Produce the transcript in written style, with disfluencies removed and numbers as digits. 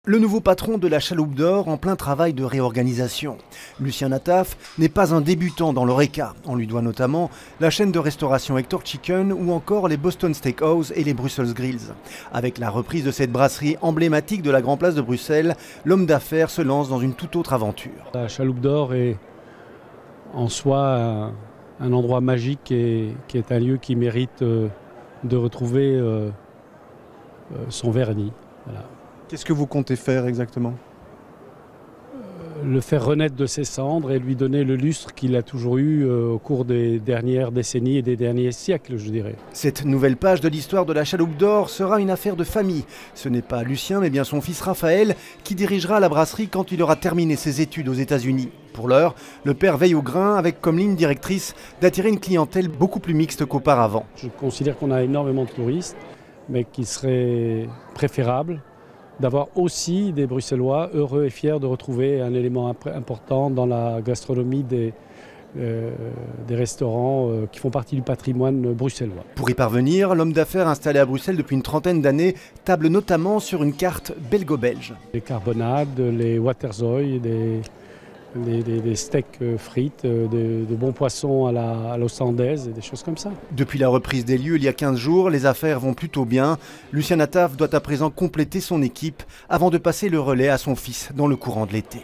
Le nouveau patron de la Chaloupe d'Or en plein travail de réorganisation. Lucien Nataf n'est pas un débutant dans l'Horeca. On lui doit notamment la chaîne de restauration Hector Chicken ou encore les Boston Steakhouse et les Brussels Grills. Avec la reprise de cette brasserie emblématique de la Grand Place de Bruxelles, l'homme d'affaires se lance dans une toute autre aventure. La Chaloupe d'Or est en soi un endroit magique et qui est un lieu qui mérite de retrouver son vernis. Voilà. Qu'est-ce que vous comptez faire exactement ? Le faire renaître de ses cendres et lui donner le lustre qu'il a toujours eu au cours des dernières décennies et des derniers siècles, je dirais. Cette nouvelle page de l'histoire de la Chaloupe d'Or sera une affaire de famille. Ce n'est pas Lucien, mais bien son fils Raphaël qui dirigera la brasserie quand il aura terminé ses études aux États-Unis. Pour l'heure, le père veille au grain avec comme ligne directrice d'attirer une clientèle beaucoup plus mixte qu'auparavant. Je considère qu'on a énormément de touristes, mais qu'il serait préférable d'avoir aussi des Bruxellois heureux et fiers de retrouver un élément important dans la gastronomie des restaurants qui font partie du patrimoine bruxellois. Pour y parvenir, l'homme d'affaires installé à Bruxelles depuis une trentaine d'années table notamment sur une carte belgo-belge. Les carbonades, les waterzooi, des steaks frites, de bons poissons à l'ossandaise et des choses comme ça. Depuis la reprise des lieux il y a 15 jours, les affaires vont plutôt bien. Lucien Nataf doit à présent compléter son équipe avant de passer le relais à son fils dans le courant de l'été.